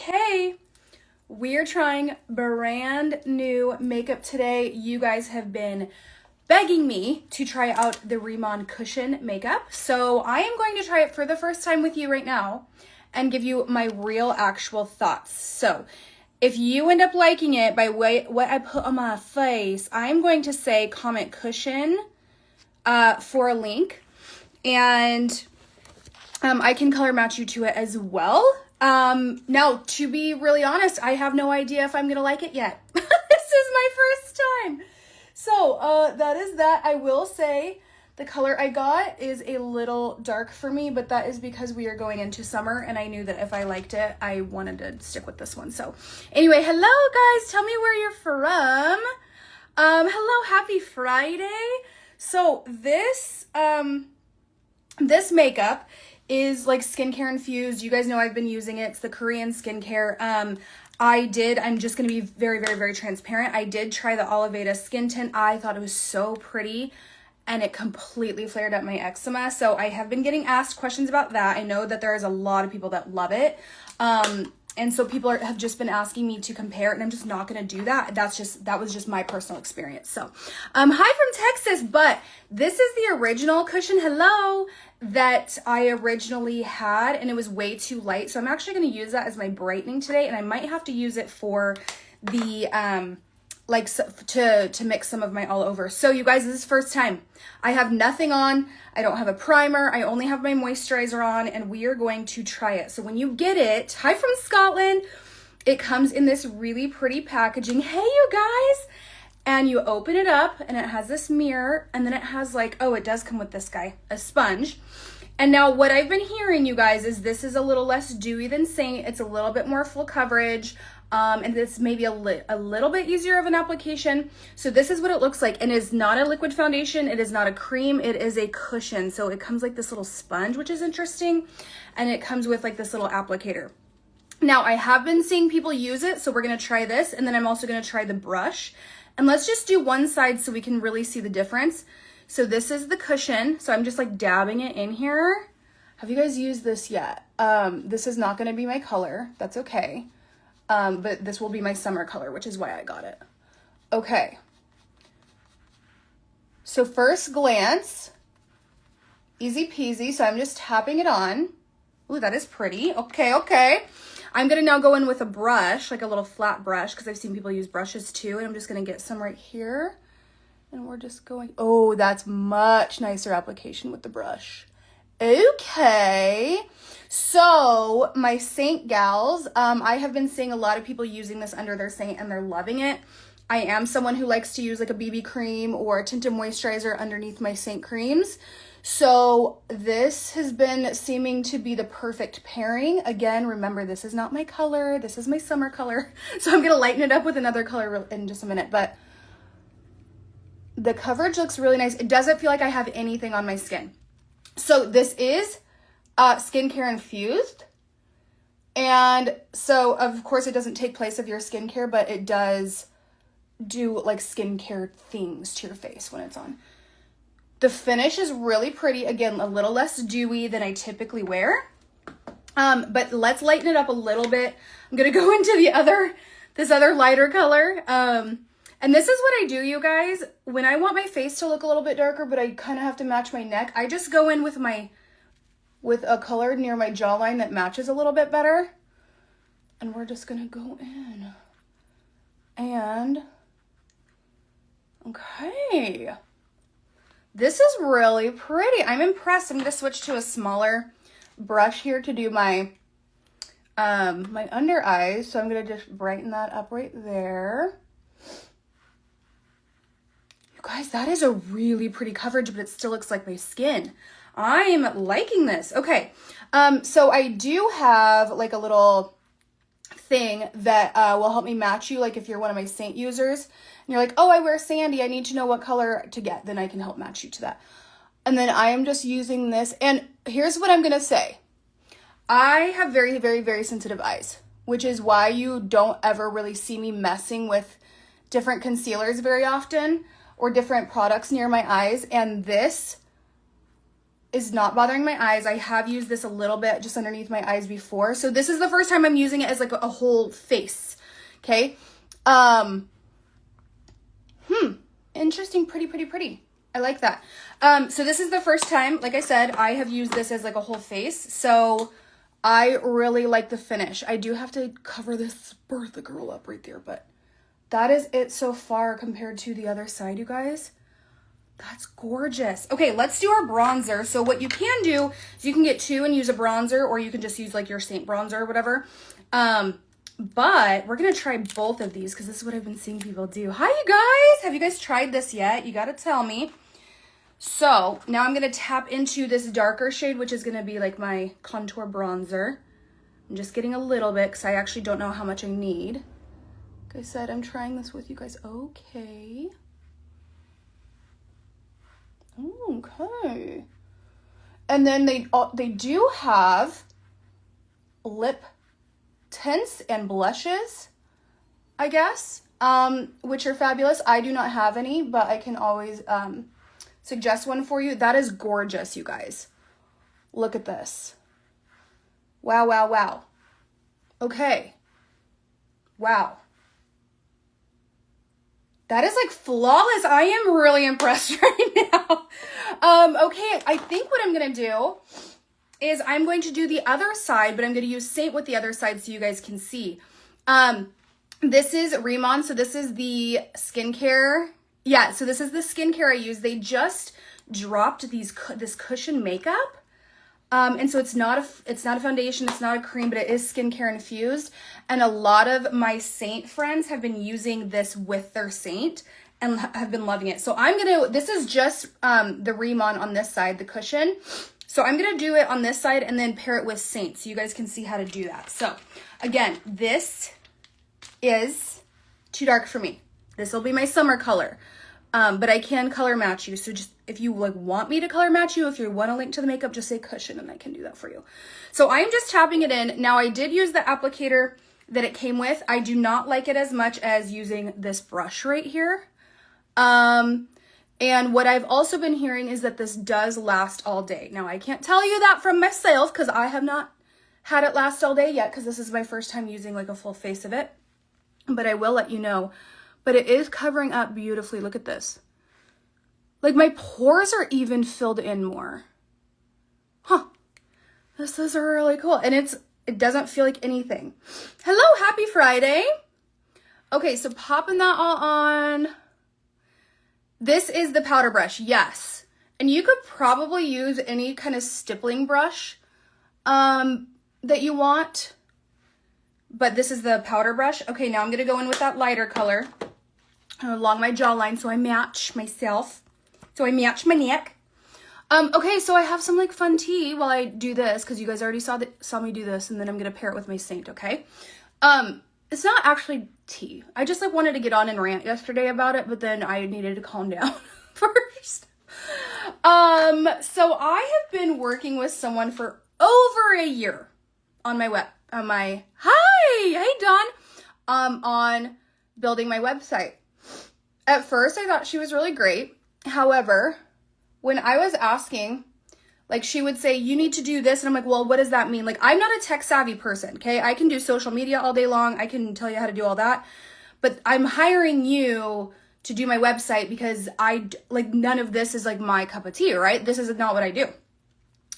Okay, we're trying brand new makeup today. You guys have been begging me to try out the Rimmon cushion makeup. So I am going to try it for the first time with you right now and give you my real actual thoughts. So if you end up liking it by what I put on my face, I'm going to say comment cushion for a link. And I can color match you to it as well. Now, to be really honest, I have no idea if I'm going to like it yet. This is my first time. So, that is that. I will say the color I got is a little dark for me, but that is because we are going into summer and I knew that if I liked it, I wanted to stick with this one. So anyway, hello guys. Tell me where you're from. Hello, happy Friday. So this makeup is like skincare infused. You guys know I've been using it. It's the Korean skincare. I'm just going to be very, very, very transparent. I did try the Oliveda skin tint. I thought it was so pretty and it completely flared up my eczema. So I have been getting asked questions about that. I know that there is a lot of people that love it. And so people have just been asking me to compare, and I'm just not going to do that. That was just my personal experience. So, hi from Texas, but this is the original cushion, hello, that I originally had, and it was way too light. So I'm actually going to use that as my brightening today, and I might have to use it for the, to mix some of my all over. So you guys, this is first time. I have nothing on. I don't have a primer. I only have my moisturizer on, and we are going to try it. So when you get it, hi from Scotland, it comes in this really pretty packaging. Hey, you guys. And you open it up and it has this mirror, and then it has like, oh, it does come with this guy, a sponge. And now what I've been hearing, you guys, is this is a little less dewy than Seint. It's a little bit more full coverage. And this may be a little bit easier of an application. So this is what it looks like. And it's not a liquid foundation. It is not a cream. It is a cushion. So it comes like this little sponge, which is interesting. And it comes with like this little applicator. Now I have been seeing people use it. So we're going to try this. And then I'm also going to try the brush. And let's just do one side so we can really see the difference. So this is the cushion. So I'm just like dabbing it in here. Have you guys used this yet? This is not going to be my color. That's okay. But this will be my summer color, which is why I got it. Okay. So first glance, easy peasy. So I'm just tapping it on. Ooh, that is pretty. Okay. I'm going to now go in with a brush, like a little flat brush, because I've seen people use brushes too. And I'm just going to get some right here. And we're just going, oh, that's much nicer application with the brush. Okay. So my Seint gals, I have been seeing a lot of people using this under their Seint and they're loving it. I am someone who likes to use like a BB cream or a tinted moisturizer underneath my Seint creams. So this has been seeming to be the perfect pairing. Again, remember, this is not my color. This is my summer color. So I'm going to lighten it up with another color in just a minute. But the coverage looks really nice. It doesn't feel like I have anything on my skin. So this is skincare infused. And so, of course, it doesn't take place of your skincare, but it does do like skincare things to your face when it's on. The finish is really pretty. Again, a little less dewy than I typically wear. But let's lighten it up a little bit. I'm going to go into this other lighter color. And this is what I do, you guys. When I want my face to look a little bit darker, but I kind of have to match my neck, I just go in with a color near my jawline that matches a little bit better. And we're just going to go in. And, okay. This is really pretty. I'm impressed. I'm going to switch to a smaller brush here to do my under eyes. So I'm going to just brighten that up right there. You guys, that is a really pretty coverage, but it still looks like my skin. I'm liking this. Okay. So I do have like a little thing that will help me match you. Like if you're one of my Seint users and you're like, oh, I wear sandy, I need to know what color to get. Then I can help match you to that. And then I am just using this. And here's what I'm going to say. I have very, very, very sensitive eyes, which is why you don't ever really see me messing with different concealers very often or different products near my eyes. And this is not bothering my eyes. I have used this a little bit just underneath my eyes before. So this is the first time I'm using it as like a whole face. Okay. Interesting. Pretty. I like that. So this is the first time, like I said, I have used this as like a whole face. So I really like the finish. I do have to cover this Bertha girl up right there, but that is it so far compared to the other side, you guys. That's gorgeous. Okay, let's do our bronzer. So what you can do is you can get two and use a bronzer, or you can just use like your Saint bronzer or whatever. But we're going to try both of these because this is what I've been seeing people do. Hi, you guys. Have you guys tried this yet? You got to tell me. So now I'm going to tap into this darker shade, which is going to be like my contour bronzer. I'm just getting a little bit because I actually don't know how much I need. Like I said, I'm trying this with you guys. Okay. Okay. And then they do have lip tints and blushes, I guess, which are fabulous. I do not have any, but I can always suggest one for you. That is gorgeous, you guys. Look at this. Wow. Okay. Wow. That is like flawless. I am really impressed right now. Okay, I think what I'm going to do is I'm going to do the other side, but I'm going to use Saint with the other side so you guys can see. This is Remon, so this is the skincare. Yeah, so this is the skincare I use. They just dropped this cushion makeup. And so it's not a foundation, it's not a cream, but it is skincare infused. And a lot of my Saint friends have been using this with their Saint and have been loving it. So this is just the Remon on this side, the cushion. So I'm gonna do it on this side and then pair it with Saint so you guys can see how to do that. So again, this is too dark for me. This will be my summer color. But I can color match you. So just if you like want me to color match you, if you want a link to the makeup, just say cushion and I can do that for you. So I'm just tapping it in. Now I did use the applicator that it came with. I do not like it as much as using this brush right here. And what I've also been hearing is that this does last all day. Now I can't tell you that from myself because I have not had it last all day yet because this is my first time using like a full face of it. But I will let you know. But it is covering up beautifully. Look at this. Like my pores are even filled in more. Huh. This is really cool. And it doesn't feel like anything. Hello, happy Friday. Okay, so popping that all on. This is the powder brush, yes. And you could probably use any kind of stippling brush that you want. But this is the powder brush. Okay, now I'm going to go in with that lighter color along my jawline so I match myself. So I match my neck. Okay, so I have some like fun tea while I do this because you guys already saw me do this, and then I'm going to pair it with my Saint, okay? It's not actually tea. I just like wanted to get on and rant yesterday about it, but then I needed to calm down first. So I have been working with someone for over a year on my hey Dawn, on building my website. At first I thought she was really great. However, when I was asking, like she would say, you need to do this. And I'm like, well, what does that mean? Like, I'm not a tech savvy person. Okay. I can do social media all day long. I can tell you how to do all that, but I'm hiring you to do my website because none of this is like my cup of tea, right? This is not what I do.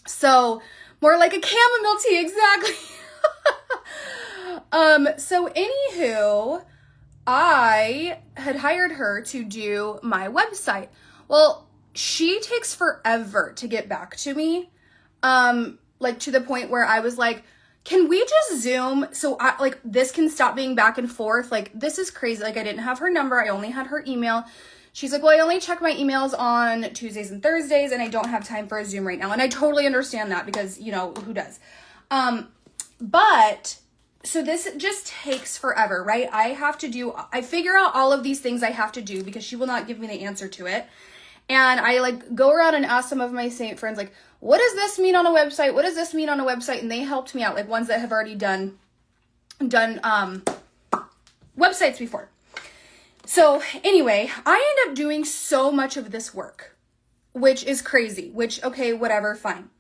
So more like a chamomile tea. Exactly. So anywho, I had hired her to do my website. Well, she takes forever to get back to me. Like to the point where I was like, can we just Zoom? So this can stop being back and forth. Like, this is crazy. Like, I didn't have her number. I only had her email. She's like, well, I only check my emails on Tuesdays and Thursdays and I don't have time for a Zoom right now. And I totally understand that because, who does? But so this just takes forever, right? I figure out all of these things I have to do because she will not give me the answer to it. And I go around and ask some of my Saint friends, like, what does this mean on a website? What does this mean on a website? And they helped me out, like ones that have already done websites before. So anyway, I end up doing so much of this work. which is crazy, which, okay, whatever, fine.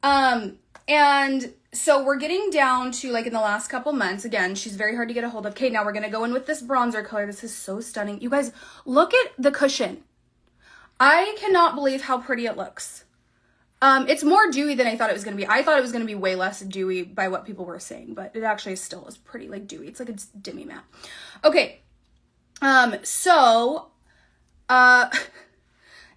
And so we're getting down to like in the last couple months, again, she's very hard to get a hold of. Okay, now we're going to go in with this bronzer color. This is so stunning. You guys, look at the cushion. I cannot believe how pretty it looks. It's more dewy than I thought it was going to be. I thought it was going to be way less dewy by what people were saying, but it actually still is pretty like dewy. It's like a demi matte. Okay.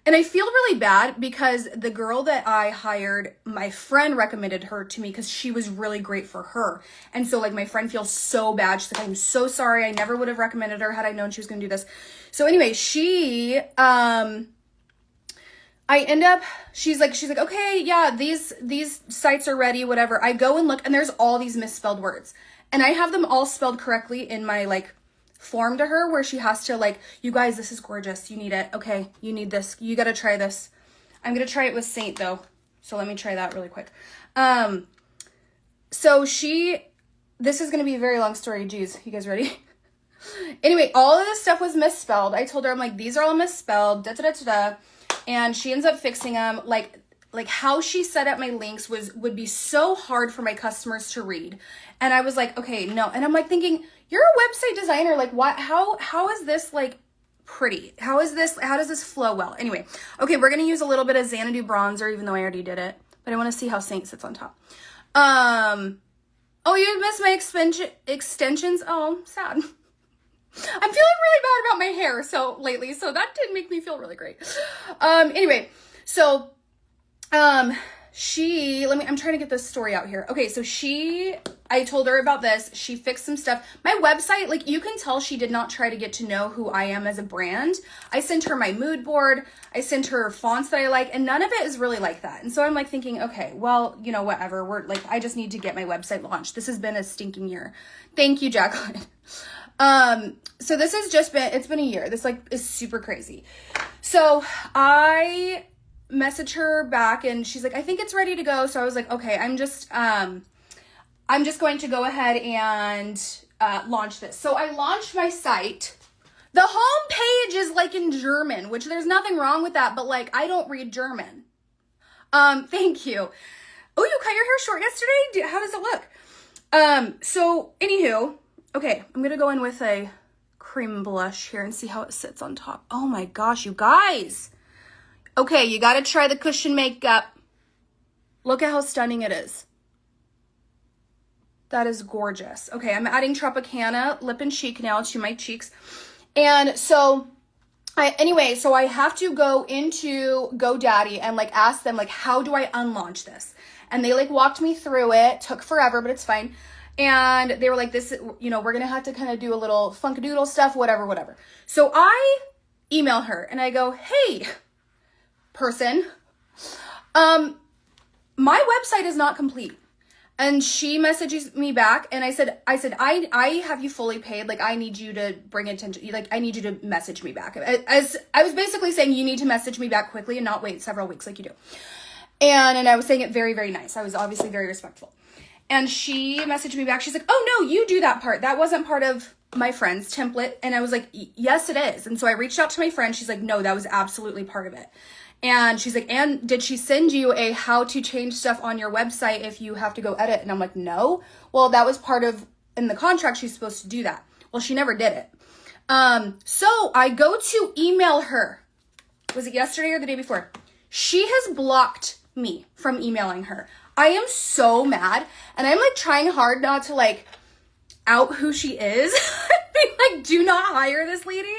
And I feel really bad because the girl that I hired, my friend recommended her to me because she was really great for her. And so like my friend feels so bad. She's like, I'm so sorry. I never would have recommended her had I known she was going to do this. So anyway, she's like, okay, yeah, these sites are ready, whatever. I go and look and there's all these misspelled words and I have them all spelled correctly in my like form to her where she has to like, you guys, this is gorgeous. You need it. Okay. You need this. You got to try this. I'm going to try it with Seint though. So let me try that really quick. This is going to be a very long story. Geez, you guys ready? Anyway, all of this stuff was misspelled. I told her, I'm like, these are all misspelled, da, da, da, da, da. And she ends up fixing them. Like how she set up my links would be so hard for my customers to read. And I was like, okay, no. And I'm like thinking, you're a website designer. Like what, how is this like pretty? How does this flow well? Anyway, okay, we're going to use a little bit of Xanadu bronzer, even though I already did it, but I want to see how Seint sits on top. Oh, you missed my extensions. Oh, sad. I'm feeling really bad about my hair lately, so that did make me feel really great. Anyway, so I'm trying to get this story out here. Okay, so I told her about this. She fixed some stuff. My website, like you can tell she did not try to get to know who I am as a brand. I sent her my mood board. I sent her fonts that I like, and none of it is really like that. And so I'm like thinking, okay, well, you know, whatever. I just need to get my website launched. This has been a stinking year. Thank you, Jacqueline. So this has it's been a year. This like is super crazy. So I message her back and she's like, I think it's ready to go. So I was like, okay, I'm just going to go ahead and launch this. So I launched my site. The home page is like in German, which there's nothing wrong with that, but like I don't read German. Thank you. Oh, you cut your hair short yesterday? How does it look? So anywho, okay, I'm gonna go in with a cream blush here and see how it sits on top. Oh my gosh, you guys. Okay, you gotta try the cushion makeup. Look at how stunning it is. That is gorgeous. Okay, I'm adding Tropicana Lip and Cheek now to my cheeks. And so I have to go into GoDaddy and like ask them like, how do I unlaunch this? And they like walked me through it. Took forever, but it's fine. And they were like, this, you know, we're going to have to kind of do a little funkadoodle stuff, whatever. So I email her and I go, hey, person, my website is not complete. And she messages me back and I said, I have you fully paid. Like, I need you to bring attention. Like, I need you to message me back. As I was basically saying, you need to message me back quickly and not wait several weeks like you do. And I was saying it very, very nice. I was obviously very respectful. And she messaged me back. She's like, oh, no, you do that part. That wasn't part of my friend's template. And I was like, yes, it is. And so I reached out to my friend. She's like, no, that was absolutely part of it. And she's like, and did she send you a how to change stuff on your website if you have to go edit? And I'm like, no. Well, that was part of, in the contract, she's supposed to do that. Well, she never did it. So I go to email her. Was it yesterday or the day before? She has blocked me from emailing her. I am so mad, and I'm like trying hard not to like out who she is. Like, do not hire this lady.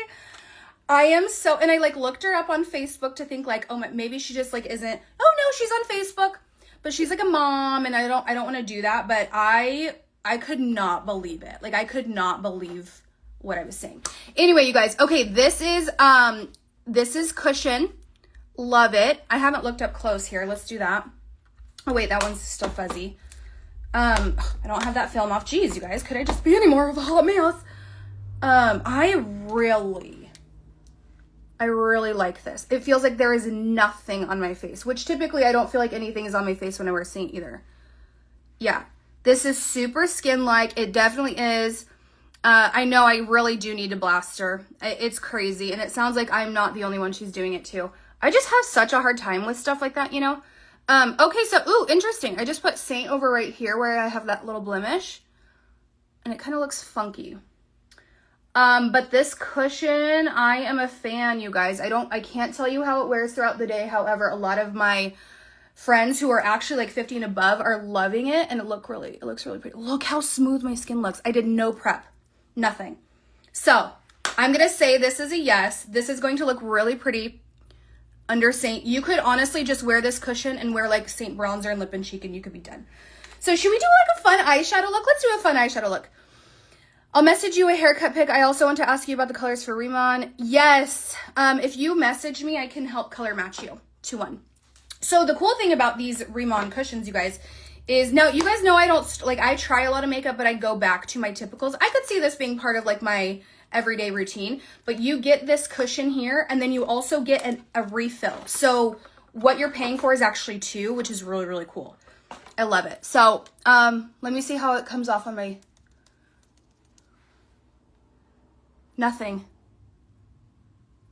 I am so, and I like looked her up on Facebook to think like, oh, maybe she just like isn't, oh no, she's on Facebook, but she's like a mom and I don't want to do that. But I could not believe it. Like, I could not believe what I was saying. Anyway, you guys, okay, this is cushion. Love it. I haven't looked up close here. Let's do that. Oh wait, that one's still fuzzy. I don't have that film off. Jeez, you guys, could I just be any more of a hot mess? I really like this. It feels like there is nothing on my face, which typically I don't feel like anything is on my face when I wear Seint either. Yeah, this is super skin-like. It definitely is. I know I really do need to blast her. It's crazy, and it sounds like I'm not the only one she's doing it to. I just have such a hard time with stuff like that, you know? Okay, so, ooh, interesting. I just put Seint over right here where I have that little blemish. And it kind of looks funky. But this cushion, I am a fan, you guys. I can't tell you how it wears throughout the day. However, a lot of my friends who are actually like 50 and above are loving it. And it looks really pretty. Look how smooth my skin looks. I did no prep. Nothing. So, I'm going to say this is a yes. This is going to look really pretty under Seint. You could honestly just wear this cushion and wear like Seint bronzer and lip and cheek and you could be done. So should we do like a fun eyeshadow look? Let's do a fun eyeshadow look. I'll message you a haircut pic. I also want to ask you about the colors for Remon. Yes. If you message me, I can help color match you 2-1. So the cool thing about these Remon cushions, you guys, is now you guys know I don't like I try a lot of makeup, but I go back to my typicals. I could see this being part of like my everyday routine, but you get this cushion here and then you also get a refill. So what you're paying for is actually 2, which is really, really cool. I love it. So, let me see how it comes off on my, nothing.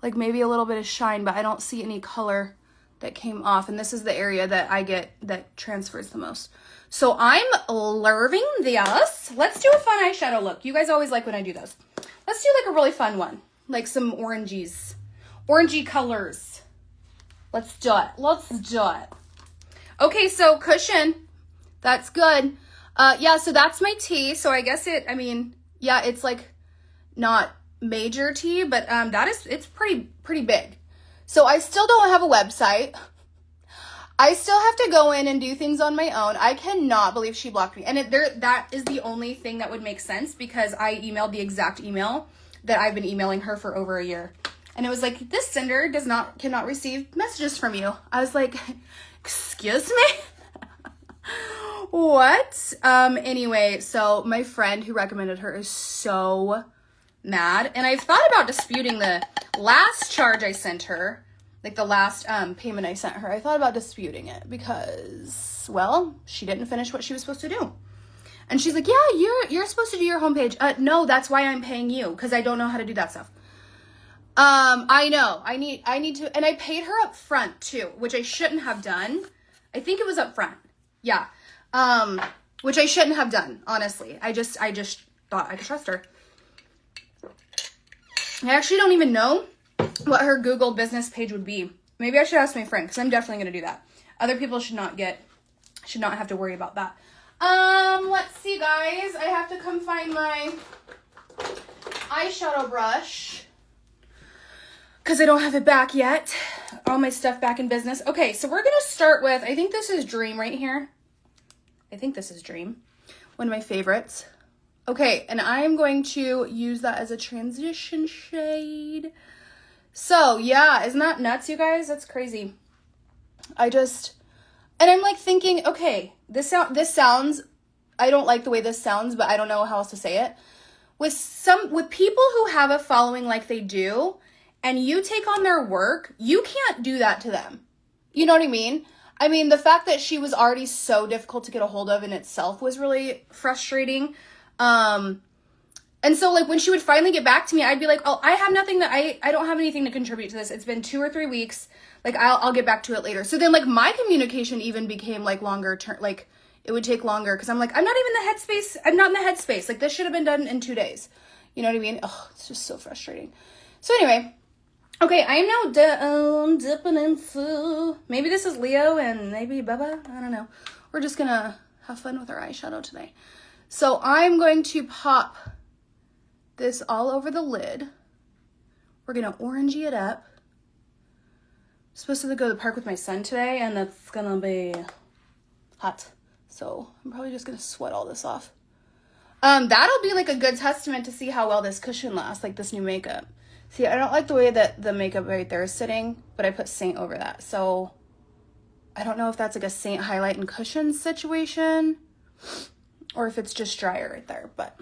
Like maybe a little bit of shine, but I don't see any color that came off. And this is the area that I get that transfers the most. So I'm loving this. Let's do a fun eyeshadow look. You guys always like when I do those. Let's do like a really fun one. Like some oranges. Orangey colors. Let's do it. Let's do it. Okay, so cushion. That's good. Yeah, so that's my tea. So I guess yeah, it's like not major tea, but it's pretty big. So I still don't have a website. I still have to go in and do things on my own. I cannot believe she blocked me. And that is the only thing that would make sense because I emailed the exact email that I've been emailing her for over a year. And it was like, this sender cannot receive messages from you. I was like, excuse me? What? Anyway, so my friend who recommended her is so mad. And I've thought about disputing the last charge I sent her, like the last payment I sent her. I thought about disputing it because, well, she didn't finish what she was supposed to do. And she's like, yeah, you're supposed to do your homepage. No, that's why I'm paying you, because I don't know how to do that stuff. I know. I need to, and I paid her up front too, which I shouldn't have done. I think it was up front. Yeah. Which I shouldn't have done, honestly. I just thought I could trust her. I actually don't even know what her Google business page would be. Maybe I should ask my friend, because I'm definitely going to do that. Other people should not have to worry about that. Let's see, guys. I have to come find my eyeshadow brush because I don't have it back yet. All my stuff back in business. Okay, so we're going to start with, I think this is Dream right here. I think this is Dream. One of my favorites. Okay, and I'm going to use that as a transition shade. So, yeah, isn't that nuts, you guys? That's crazy. And I'm like thinking, okay, this sounds, I don't like the way this sounds, but I don't know how else to say it. With people who have a following like they do, and you take on their work, you can't do that to them. You know what I mean? I mean, the fact that she was already so difficult to get a hold of in itself was really frustrating. And so like when she would finally get back to me, I'd be like, oh, I have nothing that I don't have anything to contribute to this. It's been 2 or 3 weeks. Like I'll get back to it later. So then like my communication even became like longer term, like it would take longer. Cause I'm like, I'm not even in the headspace. I'm not in the headspace. Like this should have been done in 2 days. You know what I mean? Oh, it's just so frustrating. So anyway, okay. I am now dipping into, maybe this is Leo and maybe Bubba. I don't know. We're just gonna have fun with our eyeshadow today. So I'm going to pop this all over the lid. We're gonna orangey it up. I'm supposed to go to the park with my son today, and it's gonna be hot. So I'm probably just gonna sweat all this off. That'll be like a good testament to see how well this cushion lasts, like this new makeup. See, I don't like the way that the makeup right there is sitting, but I put Seint over that. So I don't know if that's like a Seint highlight and cushion situation, or if it's just drier right there, but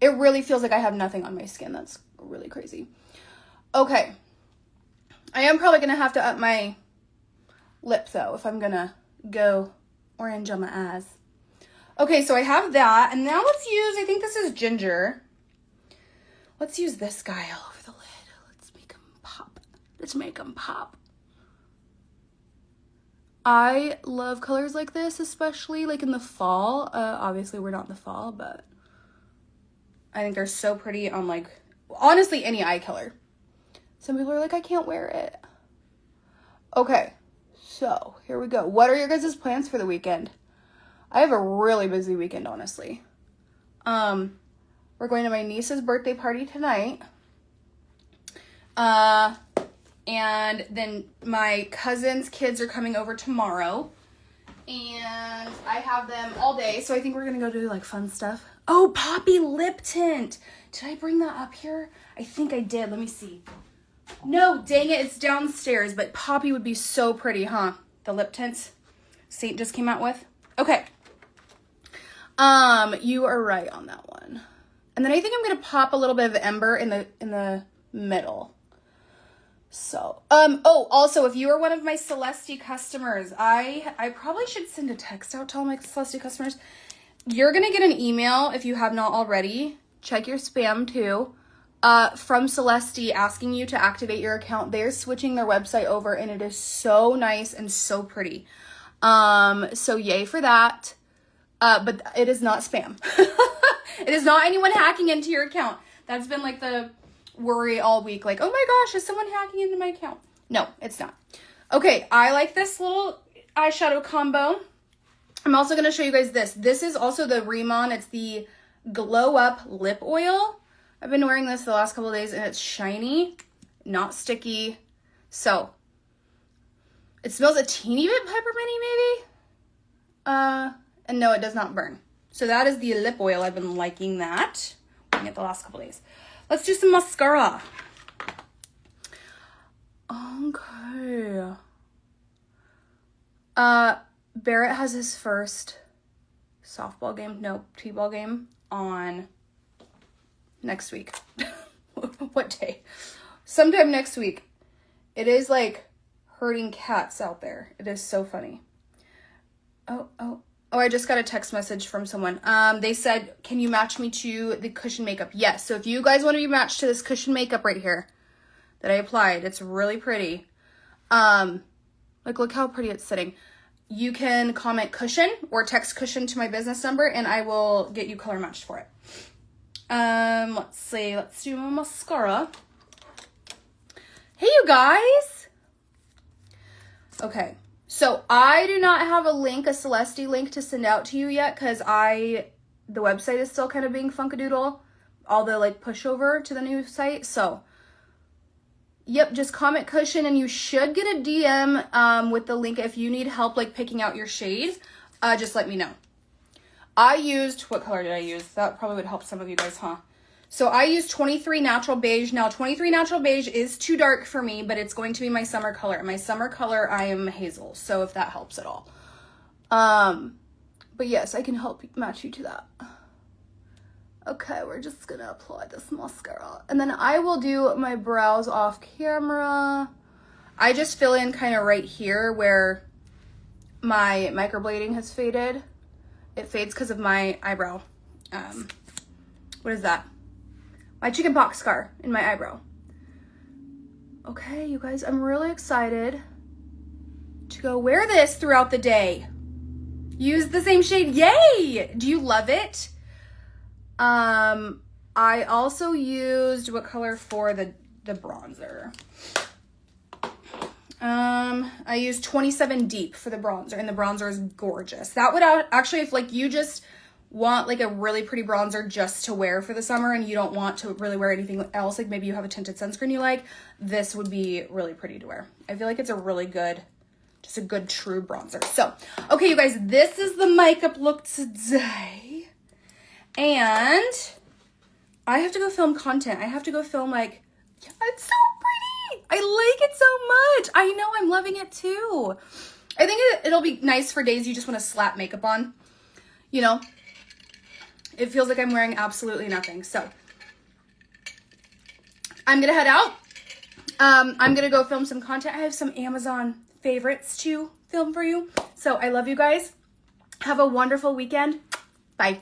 it really feels like I have nothing on my skin. That's really crazy. Okay. I am probably going to have to up my lip, though, if I'm going to go orange on my eyes. Okay, so I have that. And now let's use, I think this is Ginger. Let's use this guy all over the lid. Let's make him pop. Let's make him pop. I love colors like this, especially like in the fall. Obviously we're not in the fall, but I think they're so pretty on like, honestly, any eye color. Some people are like, I can't wear it. Okay, so here we go. What are your guys' plans for the weekend? I have a really busy weekend, honestly. We're going to my niece's birthday party tonight. And then my cousin's kids are coming over tomorrow. And I have them all day, so I think we're gonna go do like fun stuff. Oh, Poppy lip tint. Did I bring that up here? I think I did. Let me see. No, dang it, it's downstairs, but Poppy would be so pretty, huh? The lip tints Seint just came out with. Okay. You are right on that one. And then I think I'm gonna pop a little bit of Ember in the middle. So, oh, also, if you are one of my Celeste customers, I probably should send a text out to all my Celeste customers. You're going to get an email, if you have not already, check your spam too, from Celeste asking you to activate your account. They're switching their website over, and it is so nice and so pretty. So yay for that. But it is not spam. It is not anyone hacking into your account. That's been like the worry all week, like, oh my gosh, is someone hacking into my account? No, it's not. Okay, I like this little eyeshadow combo. I'm also going to show you guys this. This is also the Remon. It's the Glow Up Lip Oil. I've been wearing this the last couple of days, and it's shiny, not sticky. So, it smells a teeny bit pepperminty, maybe? And no, it does not burn. So that is the lip oil. I've been liking that. Wearing it the last couple of days. Let's do some mascara. Okay. Barrett has his first softball game, no, t-ball game on next week. What day? Sometime next week. It is like herding cats out there. It is so funny. Oh, I just got a text message from someone. They said, can you match me to the cushion makeup? Yes. So if you guys want to be matched to this cushion makeup right here that I applied, it's really pretty. Like, look how pretty it's sitting. You can comment cushion or text cushion to my business number, and I will get you color matched for it. Let's see. Let's do my mascara. Hey, you guys. Okay. So I do not have a Celeste link to send out to you yet, because the website is still kind of being funkadoodle, all the like pushover to the new site. So, yep, just comment cushion, and you should get a DM with the link if you need help like picking out your shade. Just let me know. What color did I use? That probably would help some of you guys, huh? So I used 23 Natural Beige. Now 23 Natural Beige is too dark for me, but it's going to be my summer color. My summer color, I am hazel, so if that helps at all. But yes, I can help match you to that. Okay, we're just gonna apply this mascara. And then I will do my brows off camera. I just fill in kind of right here where my microblading has faded. It fades because of my eyebrow. What is that? My chickenpox scar in my eyebrow. Okay, you guys, I'm really excited to go wear this throughout the day. Use the same shade. Yay! Do you love it? I also used what color for the bronzer? I used 27 Deep for the bronzer, and the bronzer is gorgeous. That would actually, if like you just want like a really pretty bronzer just to wear for the summer and you don't want to really wear anything else, like maybe you have a tinted sunscreen you like, this would be really pretty to wear. I feel like it's a really good, just a good true bronzer. So, okay, you guys, this is the makeup look today. And I have to go film content. I have to go film like, yeah, it's so pretty. I like it so much. I know, I'm loving it too. I think it'll be nice for days you just want to slap makeup on, you know? It feels like I'm wearing absolutely nothing. So I'm going to head out. I'm going to go film some content. I have some Amazon favorites to film for you. So I love you guys. Have a wonderful weekend. Bye.